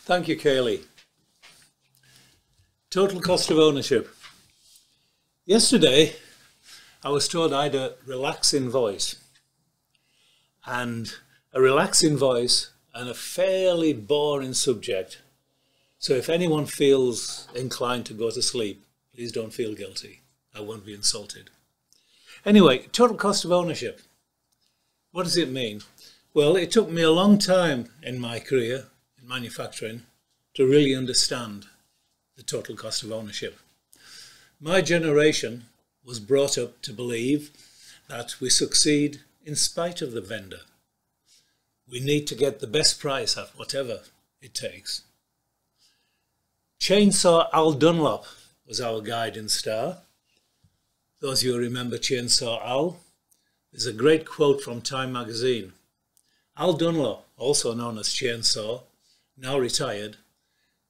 Thank you, Kaylee. Total cost of ownership. Yesterday, I was told I had a relaxing voice. And a relaxing voice and a fairly boring subject. So if anyone feels inclined to go to sleep, please don't feel guilty. I won't be insulted. Anyway, total cost of ownership. What does it mean? Well, it took me a long time in my career in manufacturing to really understand the total cost of ownership. My generation was brought up to believe that we succeed in spite of the vendor. We need to get the best price at whatever it takes. Chainsaw Al Dunlop was our guiding star. Those of you who remember Chainsaw Al, there's a great quote from Time magazine. Al Dunlop, also known as Chainsaw, now retired,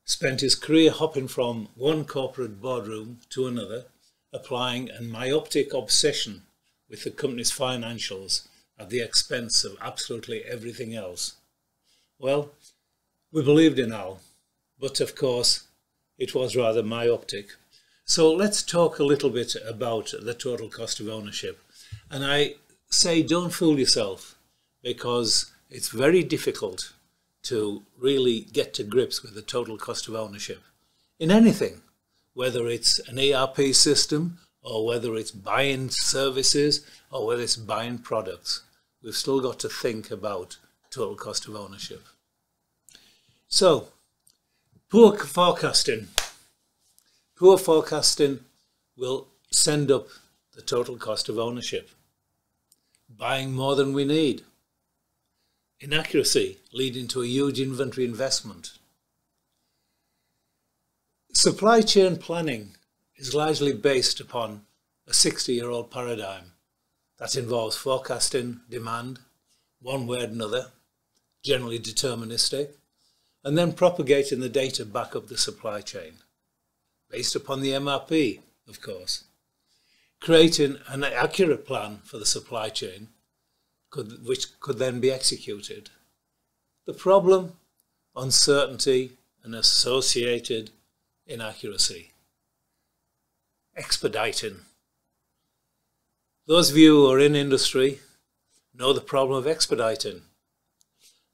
spent his career hopping from one corporate boardroom to another, applying a myopic obsession with the company's financials at the expense of absolutely everything else. Well, we believed in Al, but of course it was rather myopic. So let's talk a little bit about the total cost of ownership. And I say don't fool yourself, because it's very difficult to really get to grips with the total cost of ownership in anything, whether it's an ERP system or whether it's buying services or whether it's buying products. We've still got to think about total cost of ownership. So, poor forecasting. Poor forecasting will send up the total cost of ownership. Buying more than we need. Inaccuracy leading to a huge inventory investment. Supply chain planning is largely based upon a 60-year-old paradigm that involves forecasting demand, one way or another, generally deterministic, and then propagating the data back up the supply chain, based upon the MRP, of course. Creating an accurate plan for the supply chain, which could then be executed. The problem, uncertainty and associated inaccuracy. Expediting. Those of you who are in industry know the problem of expediting.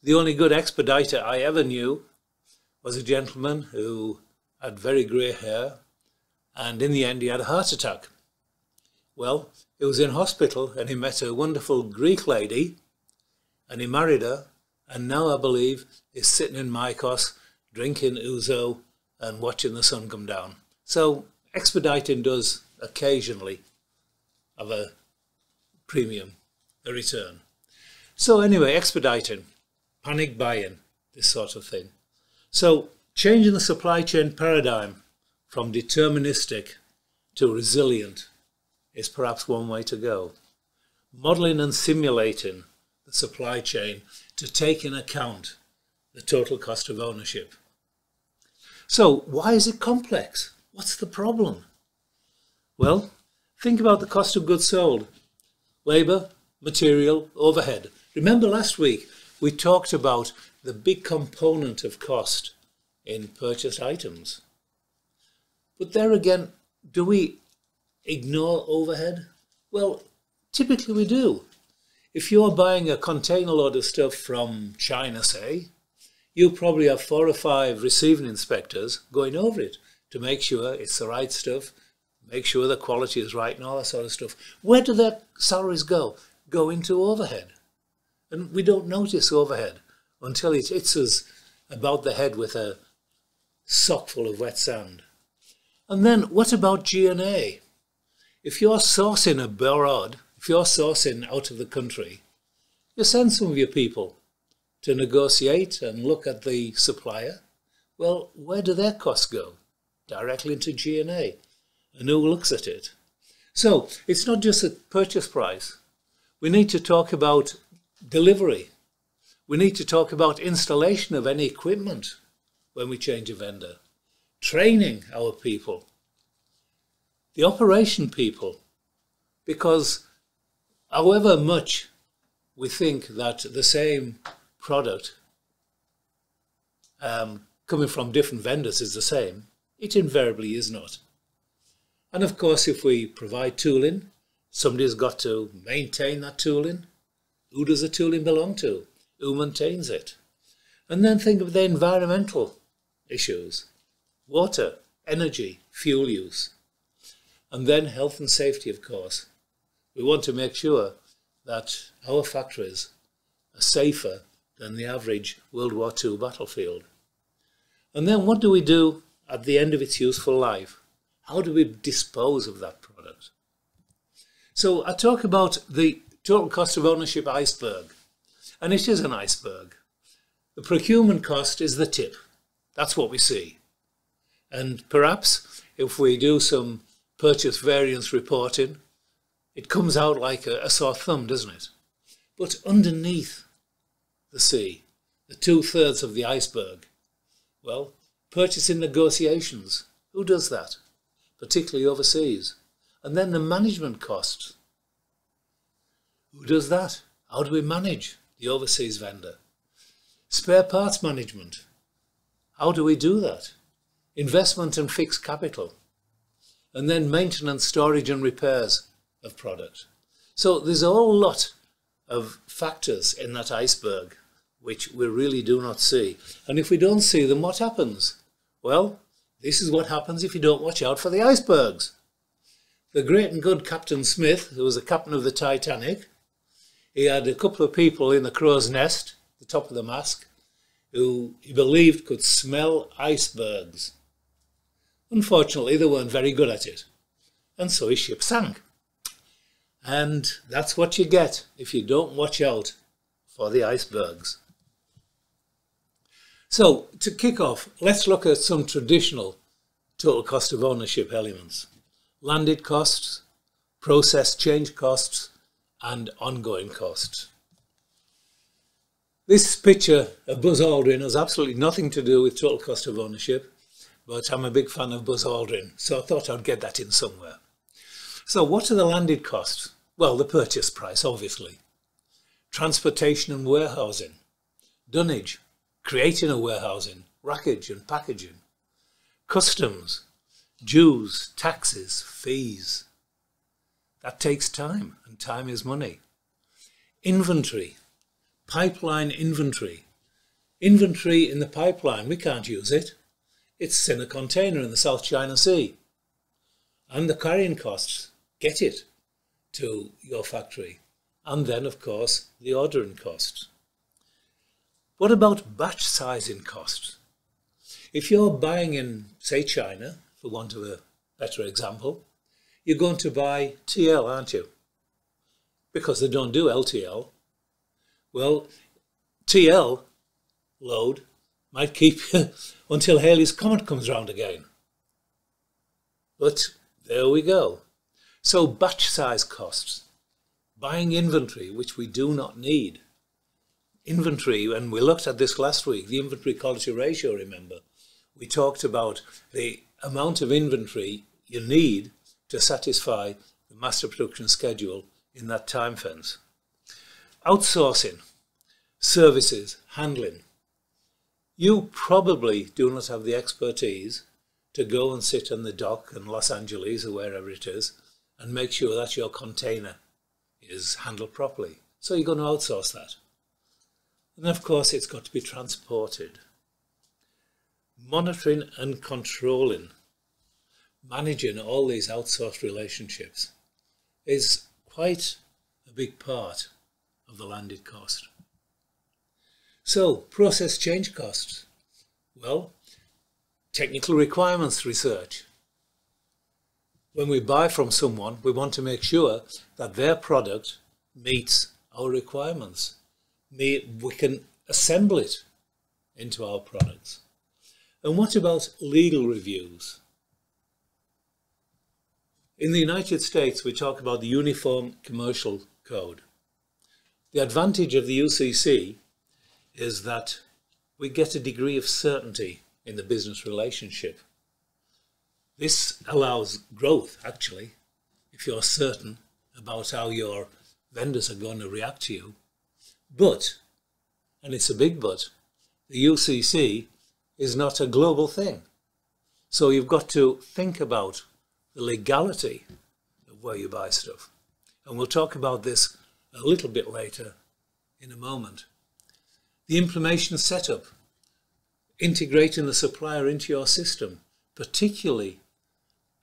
The only good expediter I ever knew was a gentleman who had very grey hair, and in the end he had a heart attack. Well, he was in hospital and he met a wonderful Greek lady and he married her, and now I believe he's sitting in Mykonos drinking ouzo and watching the sun come down. So expediting does occasionally have a premium, a return. So anyway, expediting, panic buying, this sort of thing. So changing the supply chain paradigm from deterministic to resilient is perhaps one way to go. Modeling and simulating the supply chain to take in account the total cost of ownership. So why is it complex? What's the problem? Well, think about the cost of goods sold. Labour, material, overhead. Remember last week we talked about the big component of cost in purchased items. But there again, do we ignore overhead? Well, typically we do. If you're buying a container load of stuff from China, say, you probably have 4 or 5 receiving inspectors going over it to make sure it's the right stuff, make sure the quality is right and all that sort of stuff. Where do their salaries go? Go into overhead. And we don't notice overhead until it hits us about the head with a sock full of wet sand. And then what about G&A? If you're sourcing abroad, if you're sourcing out of the country, you send some of your people to negotiate and look at the supplier. Well, where do their costs go? Directly into G&A. And who looks at it? So it's not just a purchase price. We need to talk about delivery. We need to talk about installation of any equipment when we change a vendor. Training our people. The operation people because however much we think that the same product coming from different vendors is the same, it invariably is not. And of course, if we provide tooling, somebody's got to maintain that tooling. Who does the tooling belong to? Who maintains it? And then think of the environmental issues: water, energy, fuel use. And then health and safety, of course. We want to make sure that our factories are safer than the average World War II battlefield. And then what do we do at the end of its useful life? How do we dispose of that product? So I talk about the total cost of ownership iceberg, and it is an iceberg. The procurement cost is the tip. That's what we see. And perhaps if we do some purchase variance reporting, it comes out like a sore thumb, doesn't it? But underneath the sea, the 2/3 of the iceberg, well, purchasing negotiations. Who does that? Particularly overseas. And then the management costs. Who does that? How do we manage the overseas vendor? Spare parts management. How do we do that? Investment and fixed capital. And then maintenance, storage and repairs of product. So there's a whole lot of factors in that iceberg which we really do not see. And if we don't see them, what happens? Well, this is what happens if you don't watch out for the icebergs. The great and good Captain Smith, who was the captain of the Titanic, he had a couple of people in the crow's nest, the top of the mast, who he believed could smell icebergs. Unfortunately, they weren't very good at it, and so his ship sank. And that's what you get if you don't watch out for the icebergs. So, to kick off, let's look at some traditional total cost of ownership elements. Landed costs, process change costs, and ongoing costs. This picture of Buzz Aldrin has absolutely nothing to do with total cost of ownership, but I'm a big fan of Buzz Aldrin, so I thought I'd get that in somewhere. So what are the landed costs? Well, the purchase price, obviously. Transportation and warehousing. Dunnage, creating a warehousing, rackage and packaging. Customs, dues, taxes, fees. That takes time, and time is money. Inventory, pipeline inventory. Inventory in the pipeline, we can't use it. It's in a container in the South China Sea. And the carrying costs, get it to your factory. And then, of course, the ordering costs. What about batch sizing costs? If you're buying in, say, China, for want of a better example, you're going to buy TL, aren't you? Because they don't do LTL. Well, TL load might keep you until Halley's Comet comes round again. But there we go. So batch size costs. Buying inventory, which we do not need. Inventory, and we looked at this last week, the inventory quality ratio, remember. We talked about the amount of inventory you need to satisfy the master production schedule in that time fence. Outsourcing, services, handling. You probably do not have the expertise to go and sit on the dock in Los Angeles or wherever it is and make sure that your container is handled properly. So you're going to outsource that. And of course it's got to be transported. Monitoring and controlling, managing all these outsourced relationships is quite a big part of the landed cost. So, process change costs. Well, technical requirements research. When we buy from someone, we want to make sure that their product meets our requirements. We can assemble it into our products. And what about legal reviews? In the United States, we talk about the Uniform Commercial Code. The advantage of the UCC is that we get a degree of certainty in the business relationship. This allows growth, actually, if you're certain about how your vendors are going to react to you. But, and it's a big but, the UCC is not a global thing. So you've got to think about the legality of where you buy stuff. And we'll talk about this a little bit later in a moment. The implementation setup, integrating the supplier into your system, particularly,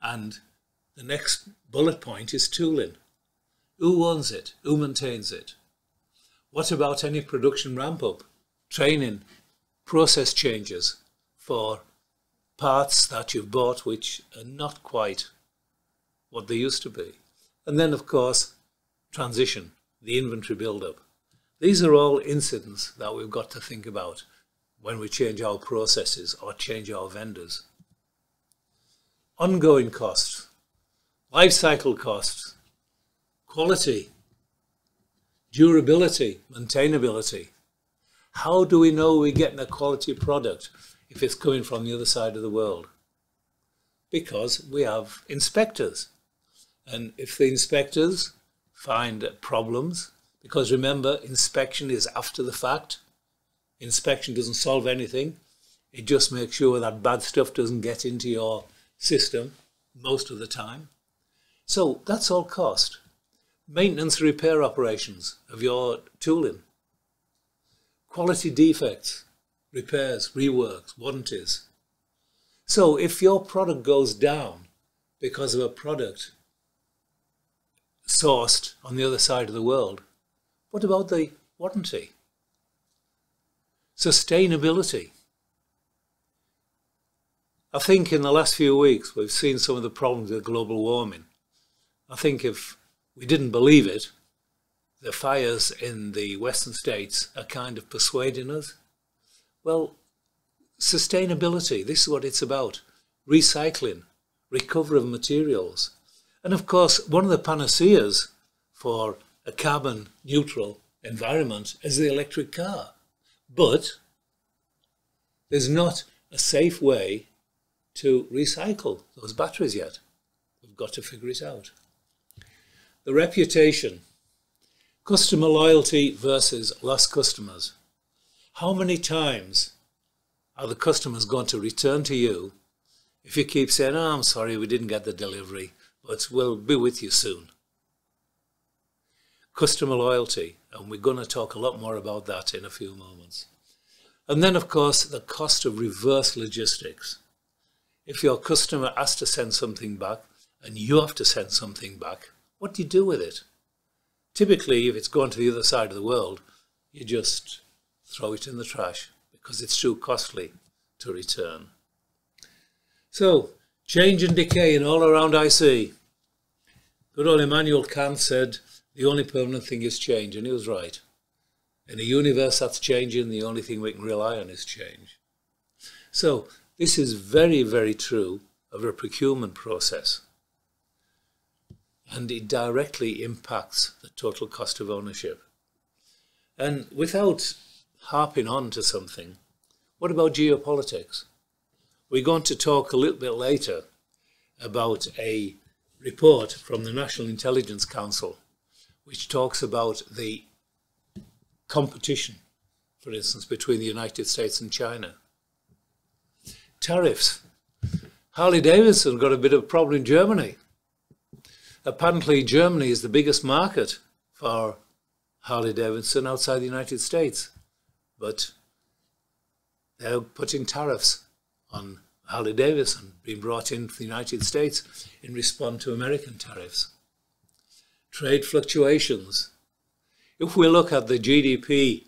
and the next bullet point is tooling. Who owns it? Who maintains it? What about any production ramp-up, training, process changes for parts that you've bought which are not quite what they used to be? And then, of course, transition, the inventory build-up. These are all incidents that we've got to think about when we change our processes or change our vendors. Ongoing costs, life cycle costs, quality, durability, maintainability. How do we know we're getting a quality product if it's coming from the other side of the world? Because we have inspectors. And if the inspectors find problems, because remember, inspection is after the fact. Inspection doesn't solve anything. It just makes sure that bad stuff doesn't get into your system most of the time. So that's all cost. Maintenance and repair operations of your tooling. Quality defects, repairs, reworks, warranties. So if your product goes down because of a product sourced on the other side of the world, what about the warranty? Sustainability. I think in the last few weeks we've seen some of the problems with global warming. I think if we didn't believe it, the fires in the Western states are kind of persuading us. Well, sustainability, this is what it's about. Recycling, recovery of materials. And of course, one of the panaceas for a carbon neutral environment is the electric car. But there's not a safe way to recycle those batteries yet. We've got to figure it out. The reputation, customer loyalty versus lost customers. How many times are the customers going to return to you if you keep saying, oh, I'm sorry, we didn't get the delivery, but we'll be with you soon? Customer loyalty, and we're going to talk a lot more about that in a few moments. And then, of course, the cost of reverse logistics. If your customer has to send something back and you have to send something back, what do you do with it? Typically, if it's going to the other side of the world, you just throw it in the trash because it's too costly to return. So, change and decay in all around IC. Good old Immanuel Kant said, the only permanent thing is change, and he was right. In a universe that's changing, the only thing we can rely on is change. So, this is very, very true of a procurement process. And it directly impacts the total cost of ownership. And without harping on to something, what about geopolitics? We're going to talk a little bit later about a report from the National Intelligence Council, which talks about the competition, for instance, between the United States and China. Tariffs. Harley-Davidson got a bit of a problem in Germany. Apparently, Germany is the biggest market for Harley-Davidson outside the United States. But they're putting tariffs on Harley-Davidson being brought into the United States in response to American tariffs. Trade fluctuations. If we look at the GDP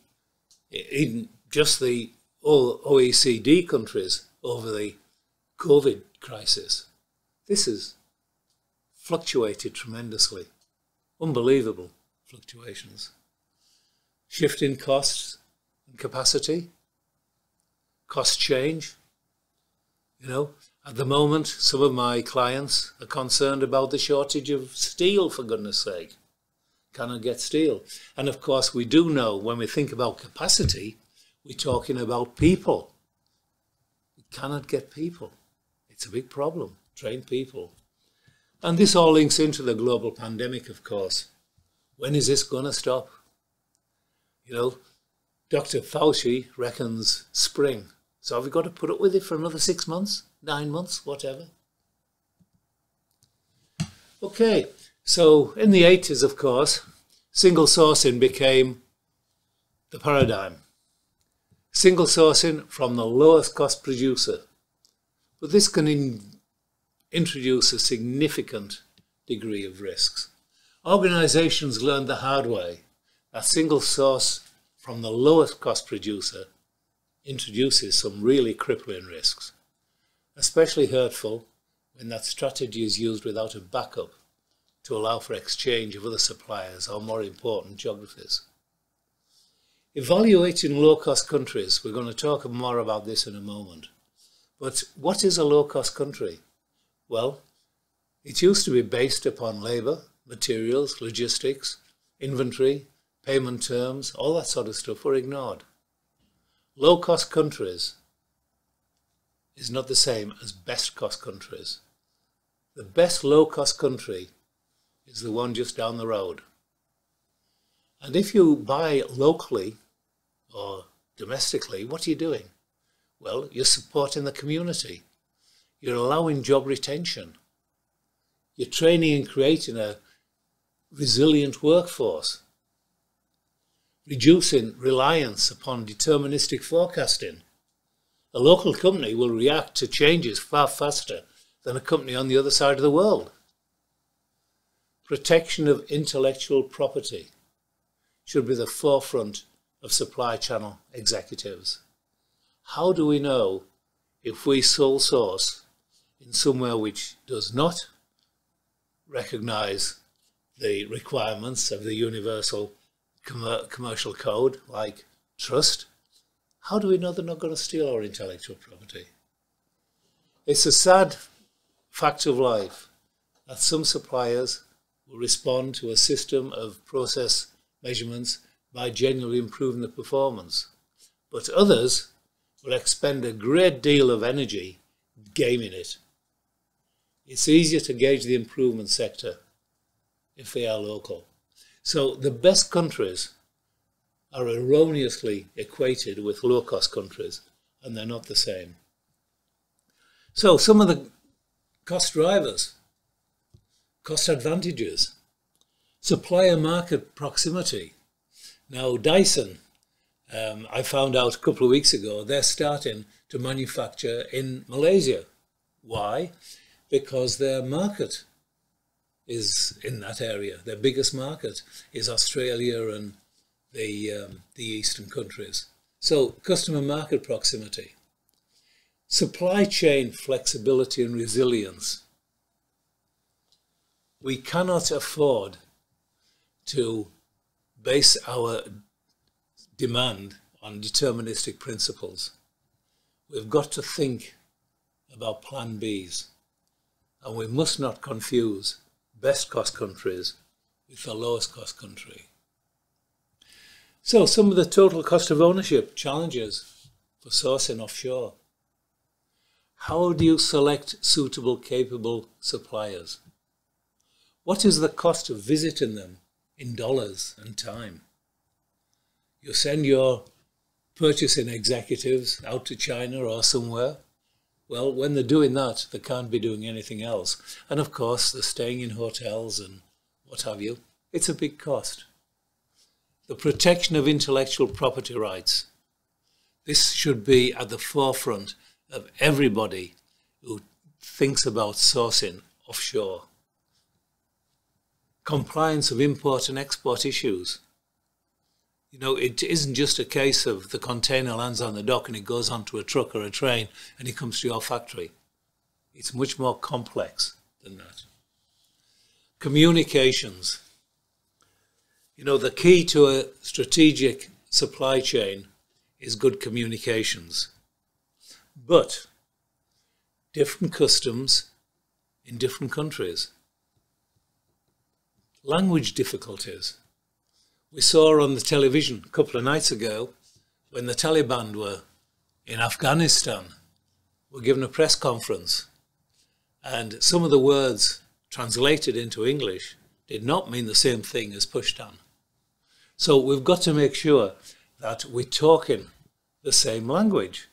in just the OECD countries over the COVID crisis, this has fluctuated tremendously. Unbelievable fluctuations. Shift in costs and capacity. Cost change. You know, at the moment, some of my clients are concerned about the shortage of steel, for goodness sake. Cannot get steel. And of course, we do know when we think about capacity, we're talking about people. We cannot get people. It's a big problem. Train people. And this all links into the global pandemic, of course. When is this going to stop? You know, Dr. Fauci reckons spring. So have we got to put up with it for another 6 months, 9 months, whatever? Okay, so in the 80s, of course, single sourcing became the paradigm. Single sourcing from the lowest cost producer. But this can introduce a significant degree of risks. Organizations learned the hard way that single source from the lowest cost producer introduces some really crippling risks, especially hurtful when that strategy is used without a backup to allow for exchange of other suppliers or, more important, geographies. Evaluating low-cost countries, we're going to talk more about this in a moment. But what is a low-cost country? Well, it used to be based upon labour, materials, logistics, inventory, payment terms, all that sort of stuff were ignored. Low-cost countries is not the same as best-cost countries. The best low-cost country is the one just down the road. And if you buy locally or domestically, what are you doing? Well, you're supporting the community. You're allowing job retention. You're training and creating a resilient workforce, reducing reliance upon deterministic forecasting. A local company will react to changes far faster than a company on the other side of the world. Protection of intellectual property should be the forefront of supply channel executives. How do we know if we sole source in somewhere which does not recognize the requirements of the universal commercial code, like trust? How do we know they're not going to steal our intellectual property? It's a sad fact of life that some suppliers will respond to a system of process measurements by genuinely improving the performance, but others will expend a great deal of energy gaming it. It's easier to gauge the improvement sector if they are local. So the best countries are erroneously equated with low-cost countries, and they're not the same. So some of the cost drivers, cost advantages, supplier market proximity. Now Dyson, I found out a couple of weeks ago, they're starting to manufacture in Malaysia. Why? Because their market is in that area. Their biggest market is Australia and the eastern countries. So customer market proximity. Supply chain flexibility and resilience. We cannot afford to base our demand on deterministic principles. We've got to think about plan Bs, and we must not confuse best cost countries with the lowest cost country. So some of the total cost of ownership challenges for sourcing offshore. How do you select suitable, capable suppliers? What is the cost of visiting them in dollars and time? You send your purchasing executives out to China or somewhere. Well, when they're doing that, they can't be doing anything else. And of course, they're staying in hotels and what have you. It's a big cost. The protection of intellectual property rights. This should be at the forefront of everybody who thinks about sourcing offshore. Compliance of import and export issues. You know, it isn't just a case of the container lands on the dock and it goes onto a truck or a train and it comes to your factory. It's much more complex than that. Communications. You know, the key to a strategic supply chain is good communications. But different customs in different countries. Language difficulties. We saw on the television a couple of nights ago when the Taliban were in Afghanistan, were given a press conference, and some of the words translated into English did not mean the same thing as push done. So we've got to make sure that we're talking the same language.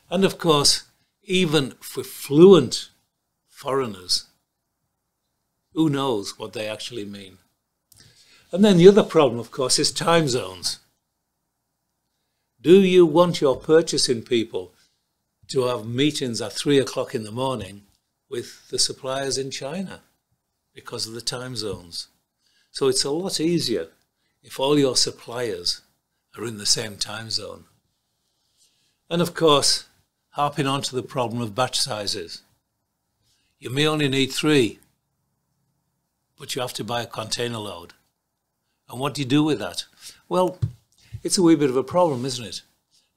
And of course, even for fluent foreigners, who knows what they actually mean? And then the other problem, of course, is time zones. Do you want your purchasing people to have meetings at 3 o'clock in the morning with the suppliers in China because of the time zones? So it's a lot easier if all your suppliers are in the same time zone. And of course, harping on to the problem of batch sizes. You may only need 3, but you have to buy a container load. And what do you do with that? Well, it's a wee bit of a problem, isn't it?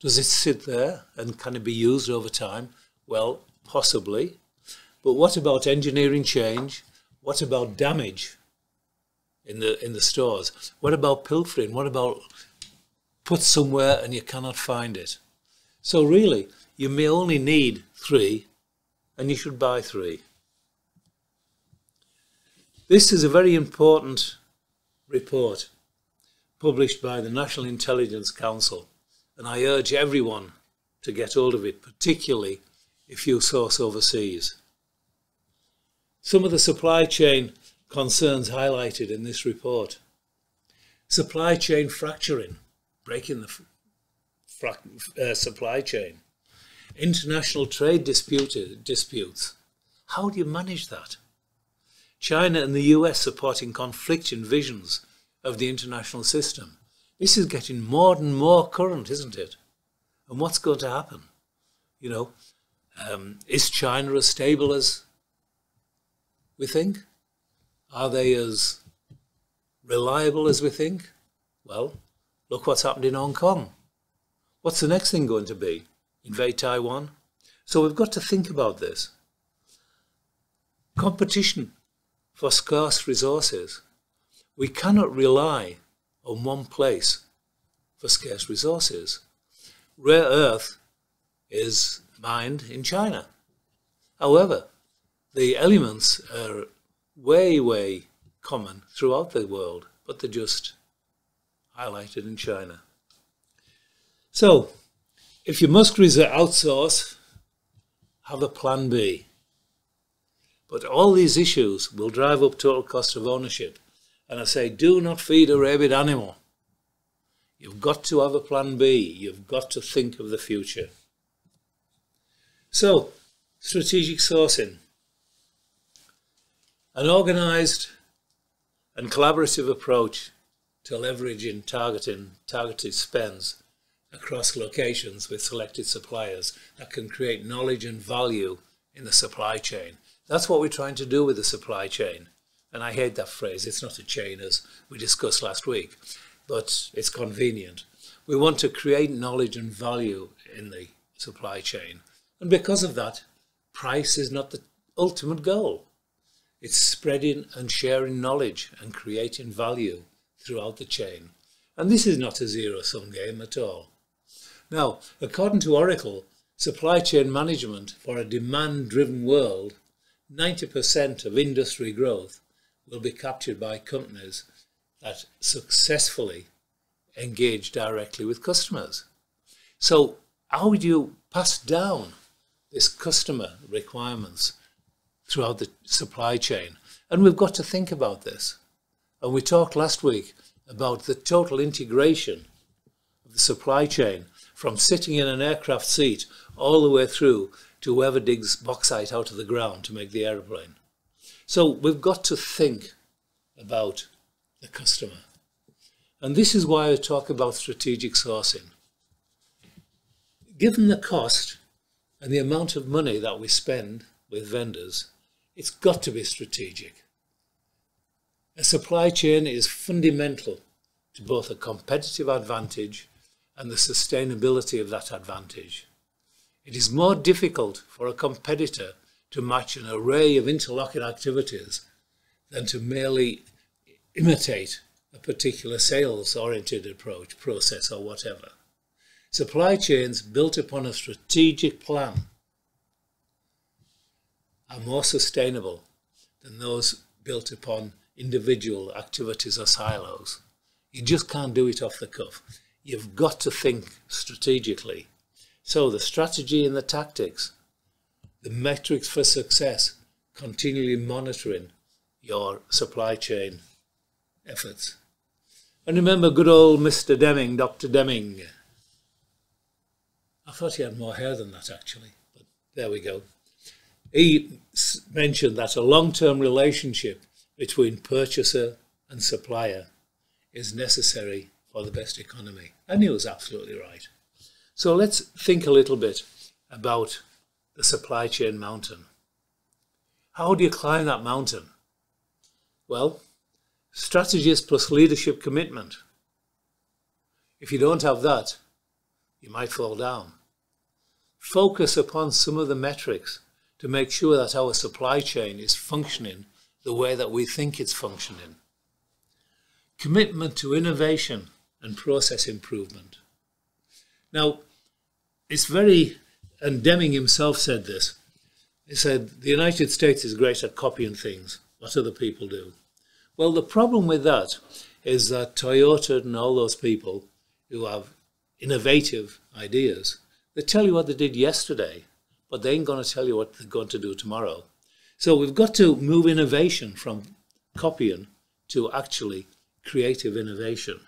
Does it sit there and can it be used over time? Well, possibly. But what about engineering change? What about damage in the stores? What about pilfering? What about put somewhere and you cannot find it? So really, you may only need 3 and you should buy 3. This is a very important report published by the National Intelligence Council, and I urge everyone to get hold of it, particularly if you source overseas. Some of the supply chain concerns highlighted in this report. Supply chain fracturing, breaking the supply chain. International trade disputes. How do you manage that? China and the US supporting conflicting visions of the international system. This is getting more and more current, isn't it? And what's going to happen? You know, is China as stable as we think? Are they as reliable as we think? Well, look what's happened in Hong Kong. What's the next thing going to be? Invade Taiwan? So we've got to think about this. Competition for scarce resources. We cannot rely on one place for scarce resources. Rare earth is mined in China. However, the elements are way common throughout the world, but they're just highlighted in China. So, if you must outsource, have a plan B. But all these issues will drive up total cost of ownership. And I say, do not feed a rabid animal. You've got to have a plan B. You've got to think of the future. So, strategic sourcing. An organised and collaborative approach to leveraging targeted spends across locations with selected suppliers that can create knowledge and value in the supply chain. That's what we're trying to do with the supply chain. And I hate that phrase. It's not a chain, as we discussed last week, but it's convenient. We want to create knowledge and value in the supply chain. And because of that, price is not the ultimate goal. It's spreading and sharing knowledge and creating value throughout the chain. And this is not a zero-sum game at all. Now, according to Oracle, supply chain management for a demand-driven world, 90% of industry growth will be captured by companies that successfully engage directly with customers. So how would you pass down this customer requirements throughout the supply chain? And we've got to think about this. And we talked last week about the total integration of the supply chain, from sitting in an aircraft seat all the way through to whoever digs bauxite out of the ground to make the aeroplane. So we've got to think about the customer. And this is why I talk about strategic sourcing. Given the cost and the amount of money that we spend with vendors, it's got to be strategic. A supply chain is fundamental to both a competitive advantage and the sustainability of that advantage. It is more difficult for a competitor to match an array of interlocking activities than to merely imitate a particular sales-oriented approach, process, or whatever. Supply chains built upon a strategic plan are more sustainable than those built upon individual activities or silos. You just can't do it off the cuff. You've got to think strategically. So the strategy and the tactics, the metrics for success, continually monitoring your supply chain efforts. And remember good old Mr. Deming, Dr. Deming. I thought he had more hair than that actually, but there we go. He mentioned that a long-term relationship between purchaser and supplier is necessary for the best economy. And he was absolutely right. So let's think a little bit about the supply chain mountain. How do you climb that mountain? Well, strategies plus leadership commitment. If you don't have that, you might fall down. Focus upon some of the metrics to make sure that our supply chain is functioning the way that we think it's functioning. Commitment to innovation and process improvement. Now, it's very, and Deming himself said this, he said, the United States is great at copying things, what other people do. Well, the problem with that is that Toyota and all those people who have innovative ideas, they tell you what they did yesterday, but they ain't going to tell you what they're going to do tomorrow. So we've got to move innovation from copying to actually creative innovation.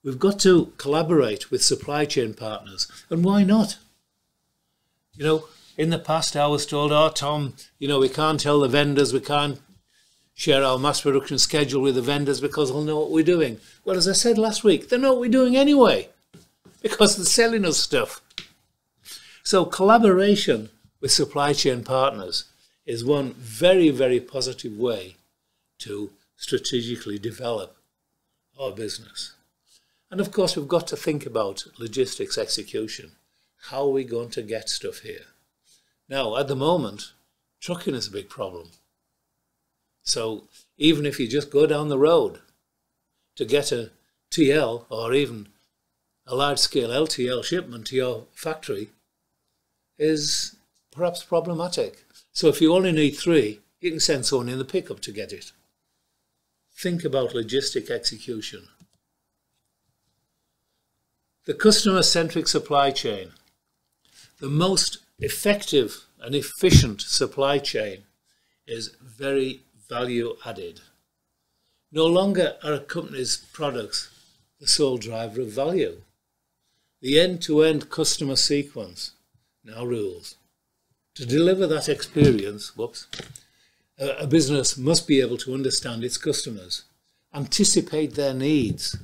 We've got to collaborate with supply chain partners. And why not? You know, in the past I was told, oh, Tom, you know, we can't tell the vendors, we can't share our mass production schedule with the vendors because they'll know what we're doing. Well, as I said last week, they know what we're doing anyway because they're selling us stuff. So collaboration with supply chain partners is one very, very positive way to strategically develop our business. And of course, we've got to think about logistics execution. How are we going to get stuff here? Now, at the moment, trucking is a big problem. So even if you just go down the road to get a TL or even a large-scale LTL shipment to your factory is perhaps problematic. So if you only need 3, you can send someone in the pickup to get it. Think about logistic execution. The customer-centric supply chain. The most effective and efficient supply chain is very value added. No longer are a company's products the sole driver of value. The end-to-end customer sequence now rules. To deliver that experience, a business must be able to understand its customers, anticipate their needs,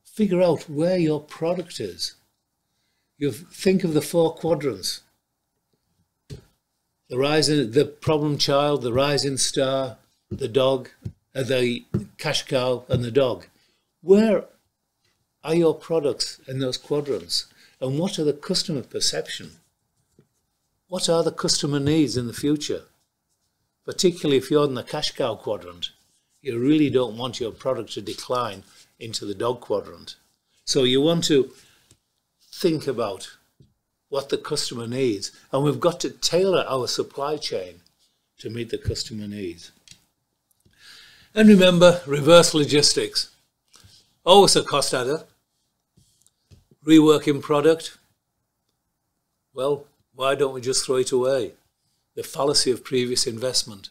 figure out where your product is. You think of the 4 quadrants. The problem child, the rising star, the dog, the cash cow and the dog. Where are your products in those quadrants? And what are the customer perception? What are the customer needs in the future? Particularly if you're in the cash cow quadrant, you really don't want your product to decline into the dog quadrant. So you want to think about what the customer needs, and we've got to tailor our supply chain to meet the customer needs. And remember, reverse logistics. Always a cost adder. Reworking product. Well, why don't we just throw it away? The fallacy of previous investment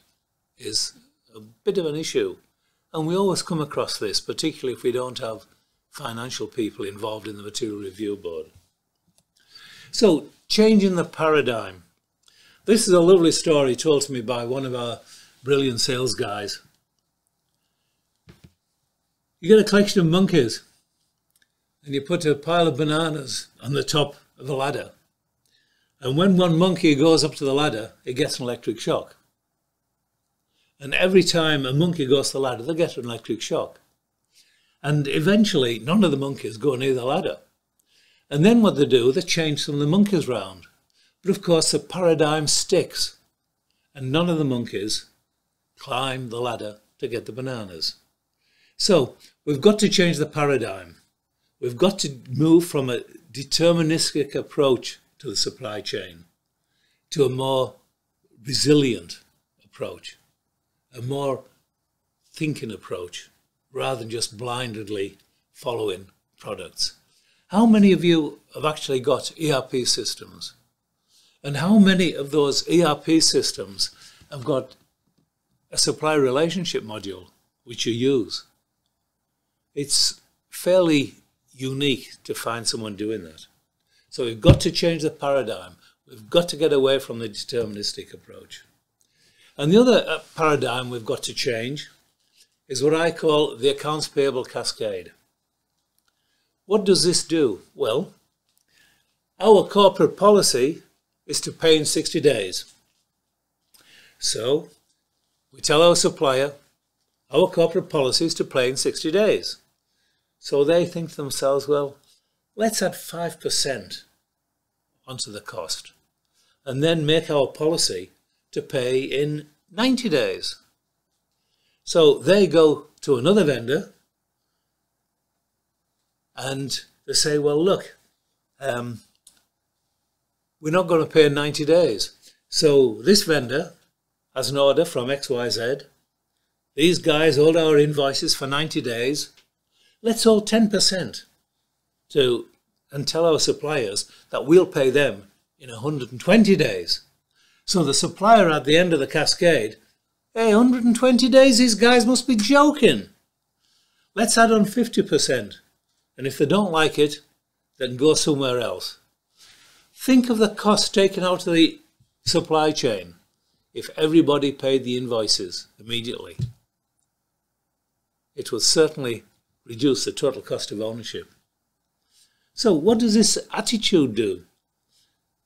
is a bit of an issue. And we always come across this, particularly if we don't have financial people involved in the material review board. So, changing the paradigm. This is a lovely story told to me by one of our brilliant sales guys. You get a collection of monkeys and you put a pile of bananas on the top of a ladder. And when one monkey goes up to the ladder, it gets an electric shock. And every time a monkey goes to the ladder, they get an electric shock. And eventually, none of the monkeys go near the ladder. And then what they do, they change some of the monkeys round. But of course, the paradigm sticks. And none of the monkeys climb the ladder to get the bananas. So, we've got to change the paradigm. We've got to move from a deterministic approach to the supply chain to a more resilient approach. approach, a more thinking approach, rather than just blindly following products. How many of you have actually got ERP systems? And how many of those ERP systems have got a supplier relationship module which you use? It's fairly unique to find someone doing that. So we've got to change the paradigm. We've got to get away from the deterministic approach. And the other paradigm we've got to change is what I call the accounts payable cascade. What does this do? Well, our corporate policy is to pay in 60 days. So we tell our supplier, our corporate policy is to pay in 60 days. So they think to themselves, well, let's add 5% onto the cost and then make our policy to pay in 90 days. So they go to another vendor and they say, well, look, we're not going to pay in 90 days. So this vendor has an order from XYZ. These guys hold our invoices for 90 days. Let's hold 10% and tell our suppliers that we'll pay them in 120 days. So the supplier at the end of the cascade, hey, 120 days, these guys must be joking. Let's add on 50%. And if they don't like it, then go somewhere else. Think of the cost taken out of the supply chain if everybody paid the invoices immediately. It will certainly reduce the total cost of ownership. So what does this attitude do?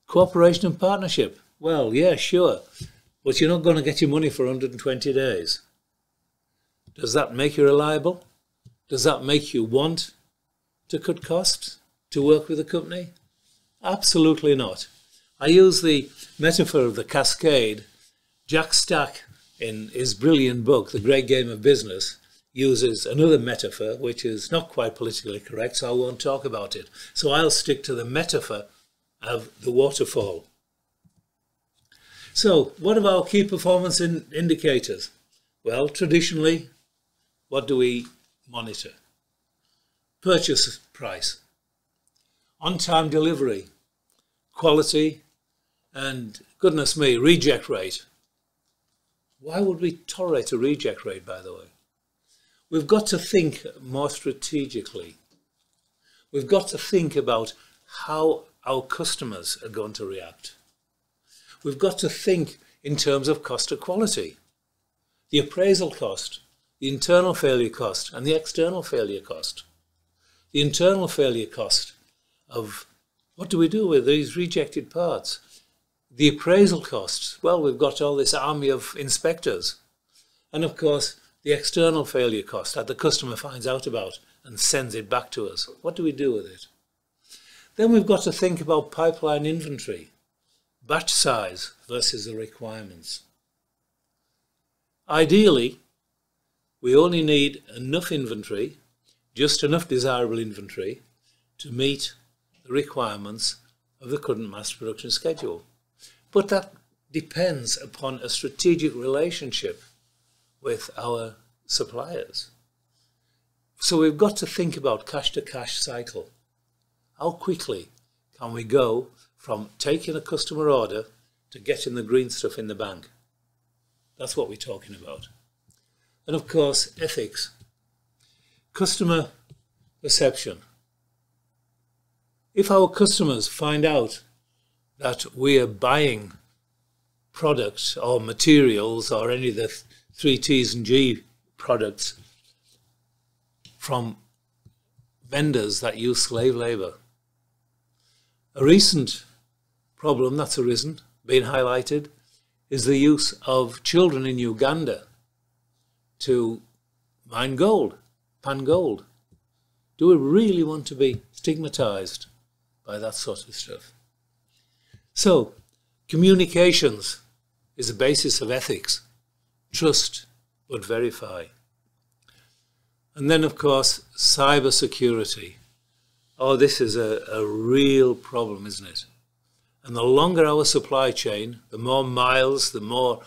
Cooperation and partnership. Well, yeah, sure, but you're not going to get your money for 120 days. Does that make you reliable? Does that make you want to cut costs, to work with a company? Absolutely not. I use the metaphor of the cascade. Jack Stack, in his brilliant book, The Great Game of Business, uses another metaphor which is not quite politically correct, so I won't talk about it. So I'll stick to the metaphor of the waterfall. So what are our key performance indicators? Well, traditionally, what do we monitor? Purchase price, on-time delivery, quality, and goodness me, reject rate. Why would we tolerate a reject rate, by the way? We've got to think more strategically. We've got to think about how our customers are going to react. We've got to think in terms of cost of quality, the appraisal cost, the internal failure cost, and the external failure cost. The internal failure cost of what do we do with these rejected parts? The appraisal costs, well, we've got all this army of inspectors. And of course, the external failure cost that the customer finds out about and sends it back to us. What do we do with it? Then we've got to think about pipeline inventory, batch size versus the requirements. Ideally, we only need enough inventory, just enough desirable inventory, to meet the requirements of the current mass production schedule. But that depends upon a strategic relationship with our suppliers. So we've got to think about cash-to-cash cycle. How quickly can we go from taking a customer order to getting the green stuff in the bank? That's what we're talking about. And of course, ethics. Customer perception. If our customers find out that we are buying products or materials or any of the 3 T's and G products from vendors that use slave labour. A recent problem that's arisen, being highlighted, is the use of children in Uganda to mine gold, pan gold. Do we really want to be stigmatised by that sort of stuff? So, communications is the basis of ethics. Trust, but verify. And then, of course, cyber security. Oh, this is a real problem, isn't it? And the longer our supply chain, the more miles, the more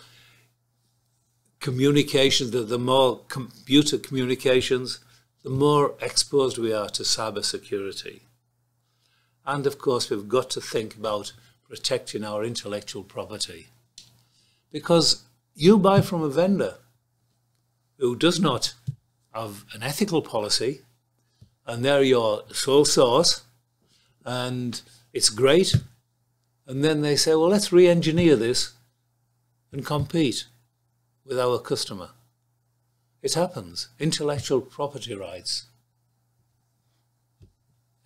communications, the more computer communications, the more exposed we are to cybersecurity. And of course, we've got to think about protecting our intellectual property. Because you buy from a vendor who does not have an ethical policy, and they're your sole source, and it's great, and then they say, well, let's re-engineer this and compete with our customer. It happens. Intellectual property rights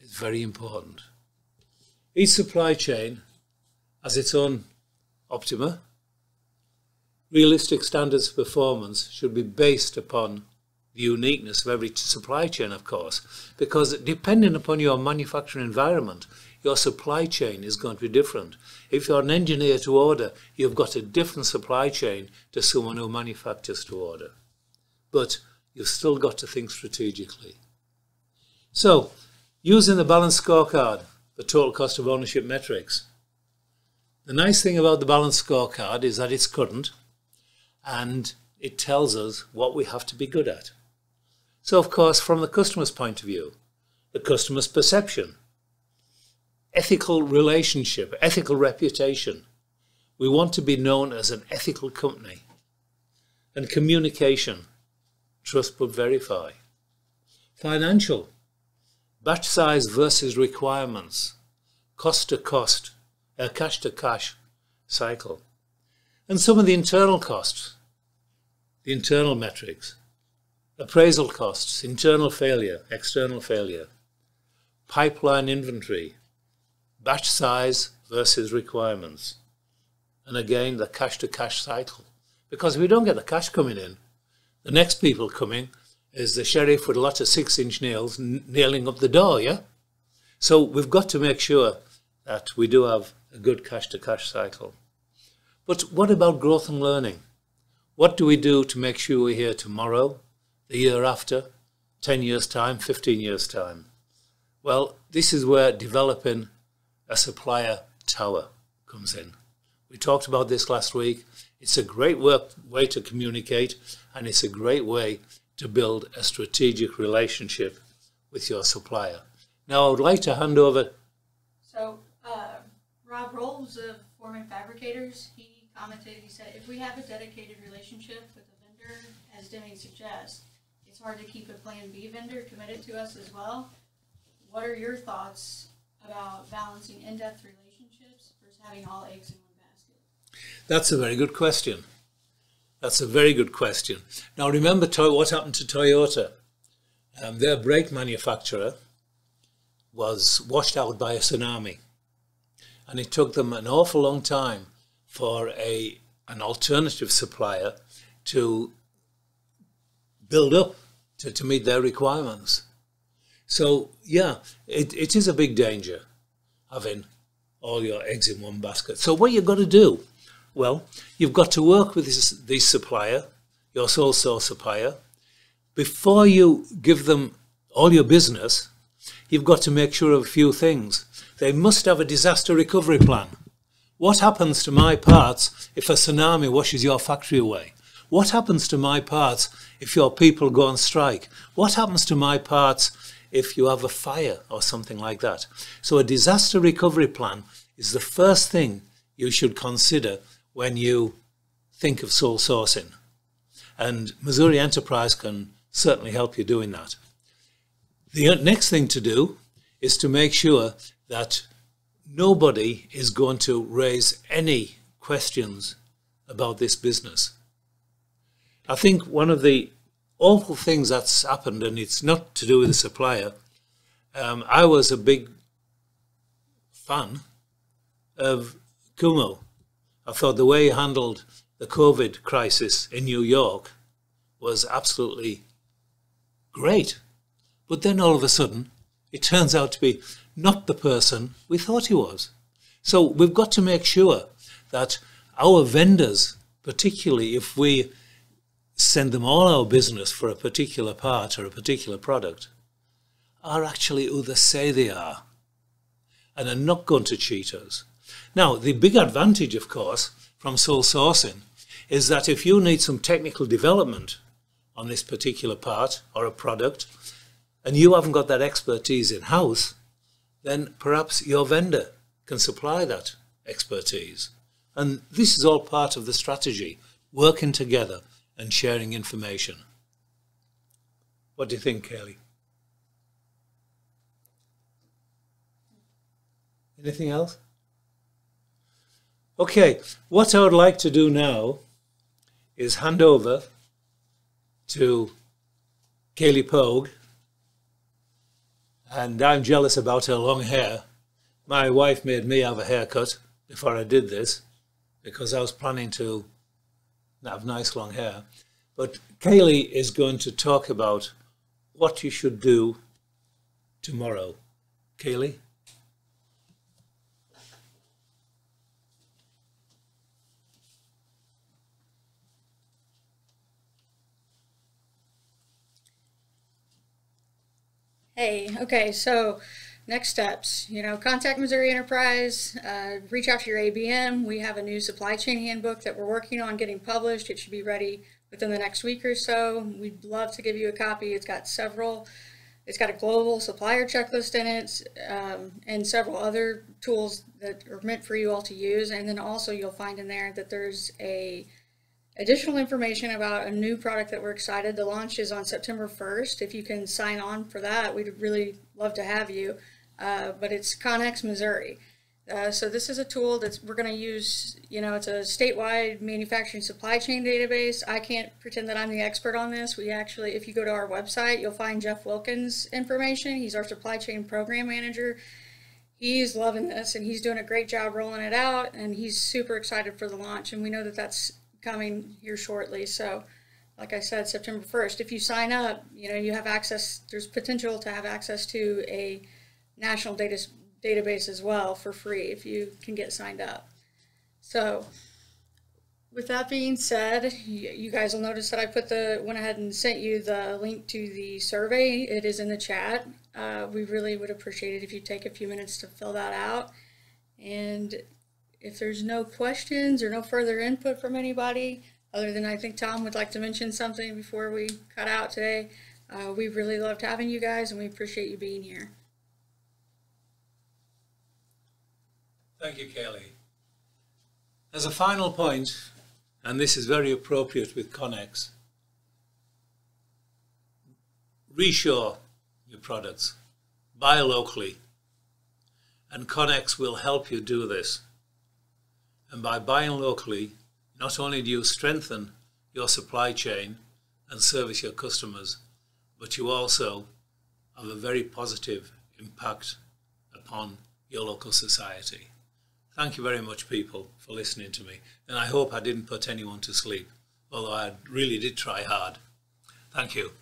is very important. Each supply chain has its own optima. Realistic standards of performance should be based upon the uniqueness of every supply chain, of course, because depending upon your manufacturing environment, your supply chain is going to be different. If you're an engineer to order, you've got a different supply chain to someone who manufactures to order. But you've still got to think strategically. So, using the Balanced Scorecard, the total cost of ownership metrics. The nice thing about the Balanced Scorecard is that it's current, and it tells us what we have to be good at. So, of course, from the customer's point of view, the customer's perception, ethical relationship, ethical reputation. We want to be known as an ethical company. And communication, trust but verify. Financial, batch size versus requirements, cost to cost, cash to cash cycle. And some of the internal costs, the internal metrics, appraisal costs, internal failure, external failure, pipeline inventory, batch size versus requirements. And again, the cash to cash cycle. Because if we don't get the cash coming in, the next people coming is the sheriff with a lot of 6-inch nails nailing up the door, yeah? So we've got to make sure that we do have a good cash to cash cycle. But what about growth and learning? What do we do to make sure we're here tomorrow, the year after, 10 years' time, 15 years' time? Well, this is where developing a supplier tower comes in. We talked about this last week. It's a great way to communicate, and it's a great way to build a strategic relationship with your supplier. Now, I would like to hand over. So, Rob Rolls of Foreman Fabricators, he commented, he said, if we have a dedicated relationship with a vendor, as Demi suggests, it's hard to keep a plan B vendor committed to us as well. What are your thoughts about balancing in-depth relationships versus having all eggs in one basket? That's a very good question. That's a very good question. Now remember what happened to Toyota. Their brake manufacturer was washed out by a tsunami. And it took them an awful long time for an alternative supplier to build up to meet their requirements. So, yeah, it is a big danger having all your eggs in one basket. So what you've got to do, well, you've got to work with this supplier, your sole source supplier. Before you give them all your business, you've got to make sure of a few things. They must have a disaster recovery plan. What happens to my parts if a tsunami washes your factory away? What happens to my parts if your people go on strike? What happens to my parts if you have a fire or something like that? So a disaster recovery plan is the first thing you should consider when you think of sole sourcing. And Missouri Enterprise can certainly help you doing that. The next thing to do is to make sure that nobody is going to raise any questions about this business. I think one of the awful things that's happened, and it's not to do with the supplier, I was a big fan of Cuomo. I thought the way he handled the COVID crisis in New York was absolutely great. But then all of a sudden, it turns out to be not the person we thought he was. So we've got to make sure that our vendors, particularly if we send them all our business for a particular part or a particular product, are actually who they say they are and are not going to cheat us. Now, the big advantage, of course, from sole sourcing is that if you need some technical development on this particular part or a product, and you haven't got that expertise in-house, then perhaps your vendor can supply that expertise. And this is all part of the strategy, working together and sharing information. What do you think, Kaylee? Anything else? Okay, what I would like to do now is hand over to Kaylee Pogue. And I'm jealous about her long hair. My wife made me have a haircut before I did this because I was planning to have nice long hair. But Kaylee is going to talk about what you should do tomorrow. Kaylee? Hey, okay, so next steps, contact Missouri Enterprise, reach out to your ABM. We have a new supply chain handbook that we're working on getting published. It should be ready within the next week or so. We'd love to give you a copy. It's got a global supplier checklist in it, and several other tools that are meant for you all to use. And then also you'll find in there that there's additional information about a new product that we're excited. The launch is on September 1st. If you can sign on for that, we'd really love to have you. But it's Connex Missouri. So this is a tool that we're going to use. It's a statewide manufacturing supply chain database. I can't pretend that I'm the expert on this. We actually, if you go to our website, you'll find Jeff Wilkins' information. He's our supply chain program manager. He's loving this, and he's doing a great job rolling it out, and he's super excited for the launch, and we know that that's coming here shortly. So like I said, September 1st, if you sign up, you have access, there's potential to have access to a national database as well for free if you can get signed up. So with that being said, you guys will notice that I went ahead and sent you the link to the survey. It is in the chat. We really would appreciate it if you take a few minutes to fill that out. And if there's no questions or no further input from anybody, other than I think Tom would like to mention something before we cut out today, we really loved having you guys, and we appreciate you being here. Thank you, Kaylee. As a final point, and this is very appropriate with Connex, reshore your products, buy locally, and Connex will help you do this. And by buying locally, not only do you strengthen your supply chain and service your customers, but you also have a very positive impact upon your local society. Thank you very much, people, for listening to me. And I hope I didn't put anyone to sleep, although I really did try hard. Thank you.